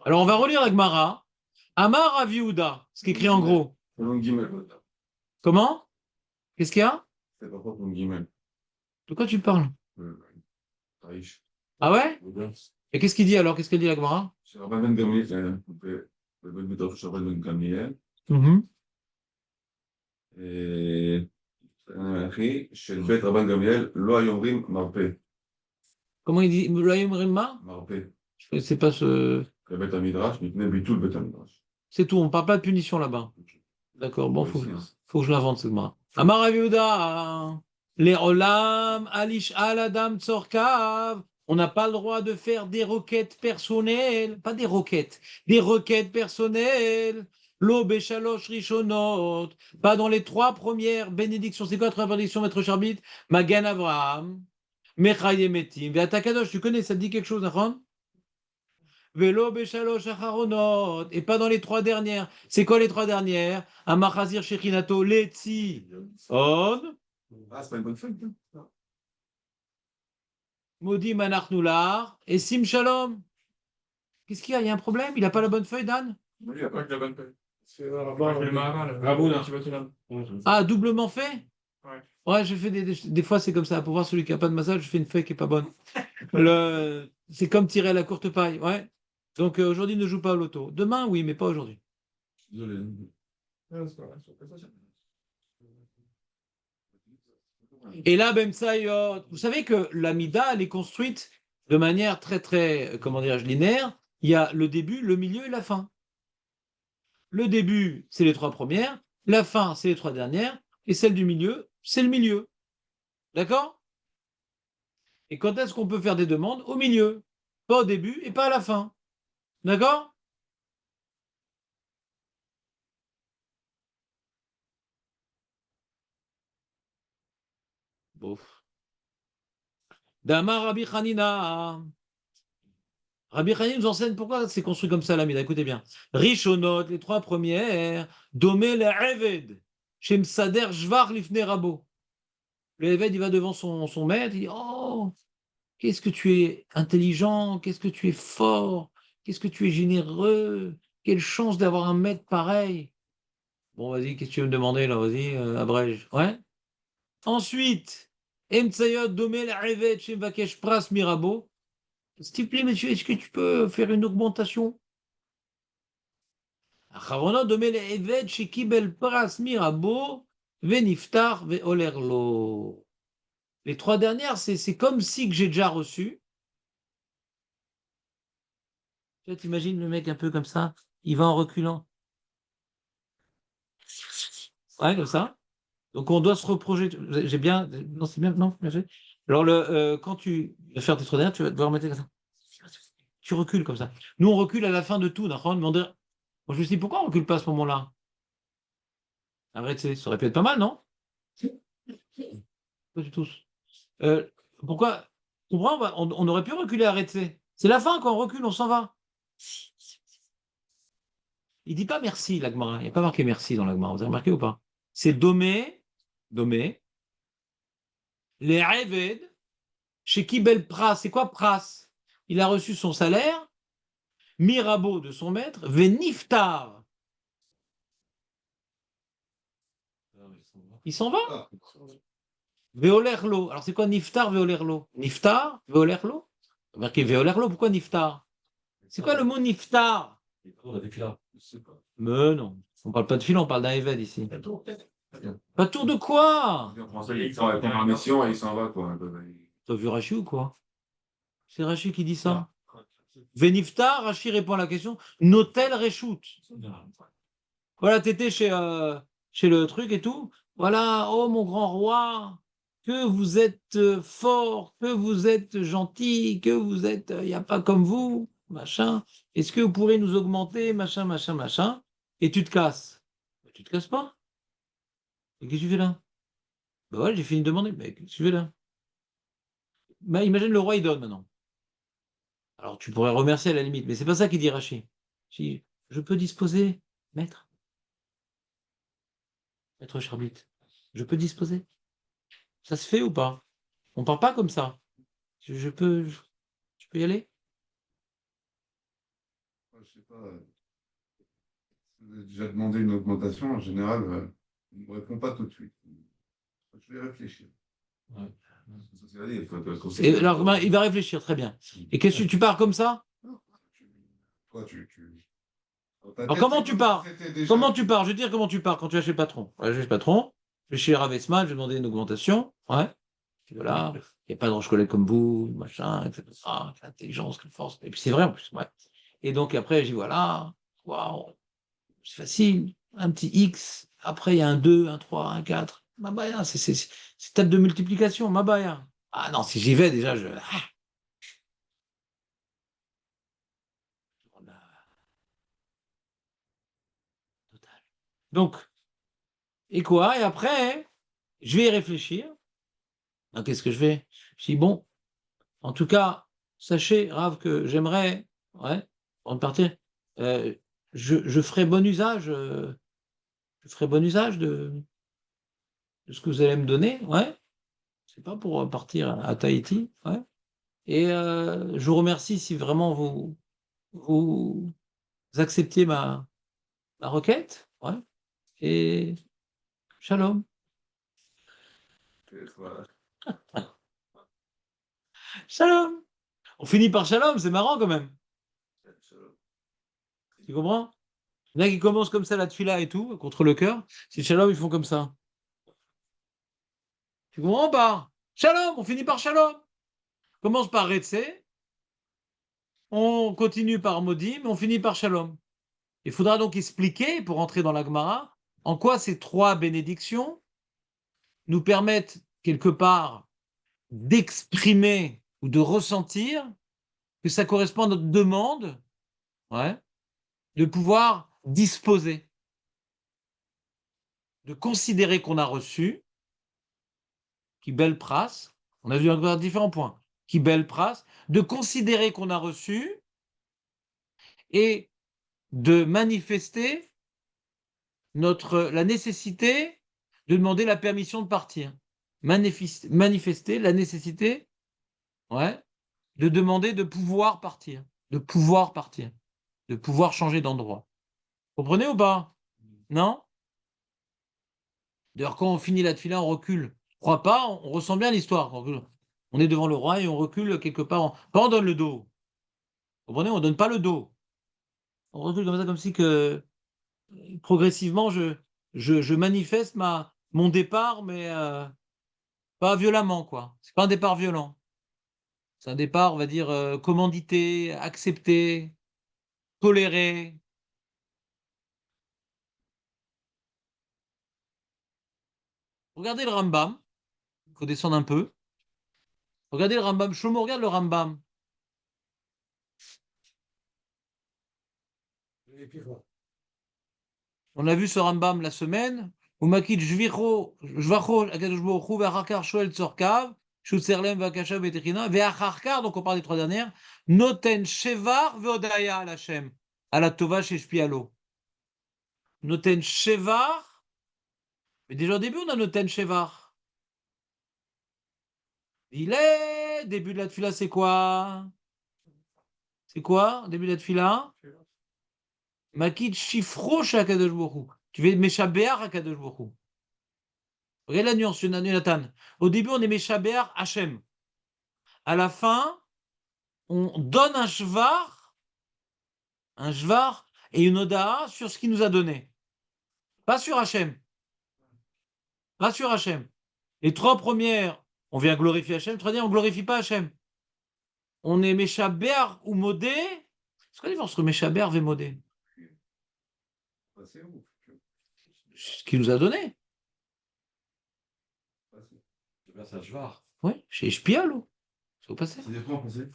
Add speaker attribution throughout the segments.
Speaker 1: Alors, on va relire la Gemara. Amar Rav Yehuda, ce qui est écrit en gros. Comment? Qu'est-ce qu'il y a? De quoi tu parles? Ah ouais? Et qu'est-ce qu'il dit alors? Qu'est-ce qu'elle dit la Gemara? Mhm. Comment il dit? Loyim Rimma? Je ne sais pas ce. C'est tout, on ne parle pas de punition là-bas. D'accord, bon, faut que je l'invente cette Gemara. Amar Rav Yehuda, les olam alish al adam tzorkav. On n'a pas le droit de faire des requêtes personnelles, pas des requêtes, des requêtes personnelles. Lo beshalosh rishonot, pas dans les 3 premières bénédictions. C'est quoi la 3 bénédictions, maître Charbit? Magan Avraham, Mechaye Metim, Ve'atakadosh, tu connais, ça te dit quelque chose, Nachon? Velo beshalosh acharonot, et pas dans les 3 dernières. C'est quoi les 3 dernières? Amachazir shechinato letzi on.
Speaker 2: C'est pas une bonne feuille.
Speaker 1: Maudit Manachnular et Sim Shalom. Qu'est-ce qu'il y a? Il y a un problème? Il n'a pas la bonne feuille, Dan?
Speaker 2: Oui, il n'y a pas que la bonne feuille.
Speaker 1: Ah, doublement fait?
Speaker 2: Ouais.
Speaker 1: Ouais, je fais des fois, c'est comme ça. Pour voir celui qui n'a pas de massage, je fais une feuille qui n'est pas bonne. C'est comme tirer à la courte paille. Ouais. Donc aujourd'hui, ne joue pas au loto. Demain, oui, mais pas aujourd'hui.
Speaker 2: Désolé.
Speaker 1: Et là, Bemsaïot, vous savez que la Mida, elle est construite de manière très, très, comment dirais-je, linéaire. Il y a le début, le milieu et la fin. Le début, c'est les 3 premières. La fin, c'est les 3 dernières. Et celle du milieu, c'est le milieu. D'accord? Et quand est-ce qu'on peut faire des demandes? Au milieu. Pas au début et pas à la fin. D'accord? Bof. Dama Rabbi Hanina. Rabbi Hanina nous enseigne pourquoi c'est construit comme ça, l'Amida. Écoutez bien. Rishonot, les 3 premières. Domé le Eved. Shem Sader Jvar Lifne Rabo. Le Eved, il va devant son maître. Il dit: Oh, qu'est-ce que tu es intelligent, qu'est-ce que tu es fort, qu'est-ce que tu es généreux, quelle chance d'avoir un maître pareil. Bon, vas-y, qu'est-ce que tu veux me demander là? Vas-y, abrège. Ouais. Ensuite, Emtsayot Domel Evet Shemvakesh Pras Mirabo. S'il te plaît, monsieur, est-ce que tu peux faire une augmentation? Acharonot Domel Evet Shekibel Pras Mirabo Veniftar Veolerlo. Les 3 dernières, c'est comme si que j'ai déjà reçu. Tu t'imagines le mec un peu comme ça, il va en reculant. Ouais, comme ça. Donc on doit se reprojeter. J'ai bien. Non, c'est bien. Non, bien fait. Alors quand tu vas faire tes 3 dernières, tu vas devoir mettre comme ça. Tu recules comme ça. Nous, on recule à la fin de tout. D'accord. Moi, je me suis dit, pourquoi on recule pas à ce moment-là? En vrai, ça aurait pu être pas mal, non? Pas du tout. Euh, pourquoi? Tu comprends? On aurait pu reculer, arrêter. C'est la fin, quand on recule, on s'en va. Il dit pas merci, l'Agmara. Il n'y a pas marqué merci dans l'Agmara. Vous avez remarqué ou pas? C'est domé, domé, les Eved, chez Kibel Pras. C'est quoi Pras? Il a reçu son salaire, Mirabeau de son maître, Veniftar. Il s'en va. Veolerlo. Alors c'est quoi Niftar, Veolerlo? Niftar, Veolerlo? Marqué Veolerlo, pourquoi Niftar? C'est quoi le mot Niftar? Mais non. On parle pas de fil, on parle d'un Eved ici. Pas tour de quoi?
Speaker 2: Il s'en va en mission et il s'en va, quoi.
Speaker 1: T'as vu Rachid ou quoi? C'est Rachid qui dit ça. Veniftar, Rachid répond à la question. Notel Reshoot. Voilà, t'étais chez le truc et tout. Voilà, oh mon grand roi, que vous êtes fort, que vous êtes gentil, que vous êtes, il n'y a pas comme vous, machin. Est-ce que vous pourrez nous augmenter, machin, machin, machin? Et tu te casses. Mais tu te casses pas. Et qu'est-ce que tu fais là? Ben ouais, j'ai fini de demander. Mais qu'est-ce que tu fais là? Ben, imagine le roi, il donne maintenant. Alors tu pourrais remercier à la limite, mais c'est pas ça qu'il dit Rachid. Si je peux disposer, maître, maître Charbit, je peux disposer. Ça se fait ou pas? On part pas comme ça. je peux y aller?
Speaker 2: Je sais pas. Si vous avez déjà demandé une augmentation, en général, il ne me répond pas tout de suite. Je vais réfléchir.
Speaker 1: Ouais.
Speaker 2: Ça, c'est allé, il faut être
Speaker 1: Et
Speaker 2: conséquent.
Speaker 1: alors, il va réfléchir, très bien. Et qu'est-ce que tu pars comme ça?
Speaker 2: Toi, dans ta
Speaker 1: Alors,
Speaker 2: tête,
Speaker 1: comment
Speaker 2: c'est
Speaker 1: tu
Speaker 2: comme si
Speaker 1: pars?
Speaker 2: c'était déjà.
Speaker 1: Comment tu pars? Je veux dire, comment tu pars quand tu vas chez le patron? Ouais, je vais chez le patron, je vais chez Ravesman, je vais demander une augmentation. Ouais. Puis voilà, il n'y a pas de roche-collègue comme vous, machin, etc. L'intelligence, quelle force. Et puis c'est vrai en plus. Ouais. Et donc après, je dis voilà, waouh, c'est facile. Un petit X, après il y a un 2, un 3, un 4. Mabaya, c'est table de multiplication, Mabaya. Ah non, si j'y vais déjà, je. Donc, et quoi? Et après, je vais y réfléchir. Ah, qu'est-ce que je fais? Je dis bon, en tout cas, sachez, Rav, que j'aimerais, ouais, avant de partir, euh, je ferai bon usage, je ferai bon usage de ce que vous allez me donner, ouais. C'est pas pour partir à Tahiti, ouais. Et je vous remercie si vraiment vous acceptiez ma requête, ouais. Et shalom.
Speaker 2: Voilà.
Speaker 1: Shalom. On finit par shalom, c'est marrant quand même. Tu comprends? Il y en a qui commencent comme ça la tefila et tout, contre le cœur. Si shalom, ils font comme ça. Tu comprends pas? Shalom, on finit par shalom. On commence par Retse, on continue par Modim, on finit par shalom. Il faudra donc expliquer, pour entrer dans la Gemara, en quoi ces trois bénédictions nous permettent quelque part d'exprimer ou de ressentir que ça correspond à notre demande, ouais, de pouvoir disposer, de considérer qu'on a reçu, qui belle phrase, on a vu encore différents points, qui belle phrase, de considérer qu'on a reçu et de manifester la nécessité de demander la permission de partir. Manifester la nécessité, ouais, de demander de pouvoir partir, de pouvoir partir, de pouvoir changer d'endroit. Vous comprenez ou pas? Non? D'ailleurs, quand on finit la tefila, on recule. On croit pas, on ressent bien l'histoire. On est devant le roi et on recule quelque part. Pas on donne le dos. Vous comprenez? On donne pas le dos. On recule comme ça, comme si que progressivement, je manifeste mon départ, mais pas violemment, quoi. C'est pas un départ violent. C'est un départ, on va dire, commandité, accepté, toléré. Regardez le Rambam. Il faut descendre un peu. Regardez le Rambam. Shlomo, regarde le Rambam. On a vu ce Rambam la semaine. Umakid jvacho akadosh baruch hu ve'achar shoel tzorkav shutserlem v'akashav betechina ve'achar, donc on parle des trois dernières, noten shevar ve'odaya al Hashem à la tova sheshpi alo. Noten shevar, mais déjà au début on a noten shevar. Il est début de la tefila, c'est quoi? C'est quoi début de la tefila? Makid shifro shakadosh baruch hu. Tu veux meshabeach akadosh baruch hu. Regarde la nuance, Jonathan. Au début, on est Meshaber Hachem. À la fin, on donne un shvar et une oda sur ce qu'il nous a donné. Pas sur Hachem. Pas sur Hachem. Les trois premières, on vient glorifier Hachem. Les trois dernières, on ne glorifie pas Hachem. On est Meshaber ou Modé. C'est quoi la différence entre Meshaber et Modé?
Speaker 2: C'est où?
Speaker 1: Ce qu'il nous a donné.
Speaker 2: C'est un cheval.
Speaker 1: Oui, chez Shpialo. C'est au passé.
Speaker 2: C'est des points pensés.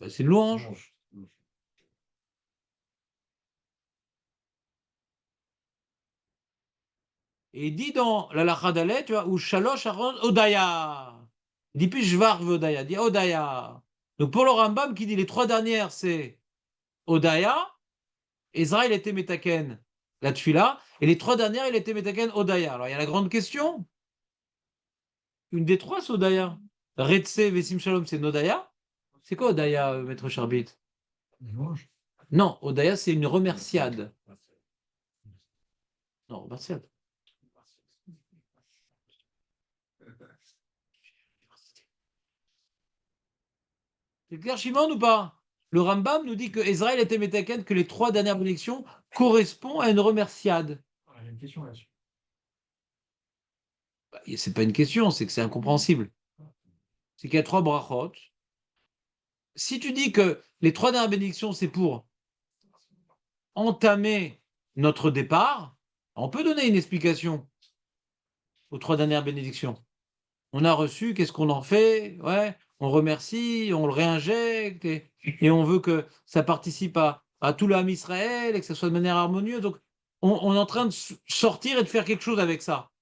Speaker 1: C'est une louange. Et il dit dans la Lacha d'Alet, tu vois, ou Shalosh Aaron Odaya. Il dit plus Jvar Odaya, il dit Odaya. Donc pour le Rambam qui dit les trois dernières, c'est Odaya, Ezra il était Metaken, la Tfila, et les trois dernières, il était Metaken Odaya. Alors il y a la grande question. Une des trois, c'est Odaya. Retse Vesim Shalom, c'est Nodaya. C'est quoi Odaya, maître Charbit? Non, Odaya, c'est une remerciade. Non, remerciade. C'est clair, Shimon, ou pas? Le Rambam nous dit que Israël était métaken, que les 3 dernières bénédictions correspondent à une remerciade.
Speaker 3: Il y a une question là-dessus.
Speaker 1: Bah, c'est pas une question, c'est que c'est incompréhensible. C'est qu'il y a 3 brachot. Si tu dis que les 3 dernières bénédictions, c'est pour entamer notre départ, on peut donner une explication aux 3 dernières bénédictions. On a reçu, qu'est-ce qu'on en fait? Ouais, on remercie, on le réinjecte, et on veut que ça participe à tout l'âme Israël et que ça soit de manière harmonieuse. Donc, on est en train de sortir et de faire quelque chose avec ça.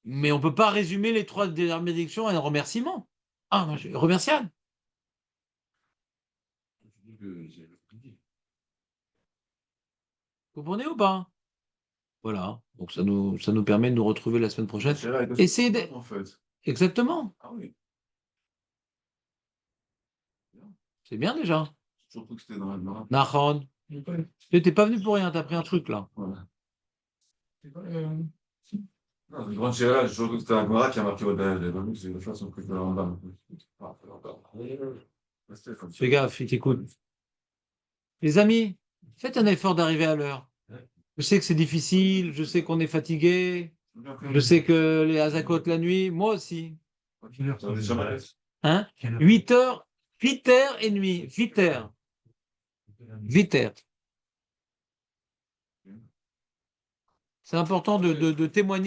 Speaker 1: Mais on ne peut pas résumer les 3 dernières bénédictions à un remerciement. Ah, remerciable. Vous comprenez ou pas? Voilà. Donc, ça nous permet de nous retrouver la semaine prochaine. Essayez de...
Speaker 2: En fait.
Speaker 1: Exactement.
Speaker 2: Ah oui.
Speaker 1: C'est bien déjà.
Speaker 2: Surtout que c'était dans la Gemara.
Speaker 1: Nahon. Tu n'es pas venu pour rien, tu as pris un truc là.
Speaker 2: Voilà.
Speaker 3: C'est quoi,
Speaker 2: Non, c'est une grande chérie, surtout que c'était la Gemara qui a marqué Odaya. J'avais pas vu que c'est la façon que je me rends.
Speaker 1: Fais gaffe, il t'écoute. Les amis, faites un effort d'arriver à l'heure. Je sais que c'est difficile, je sais qu'on est fatigué, je sais que les Hazakot la nuit, moi aussi. Hein? 8 heures, 8 heures et demie, 8 heures. 8 heures. C'est important de témoigner.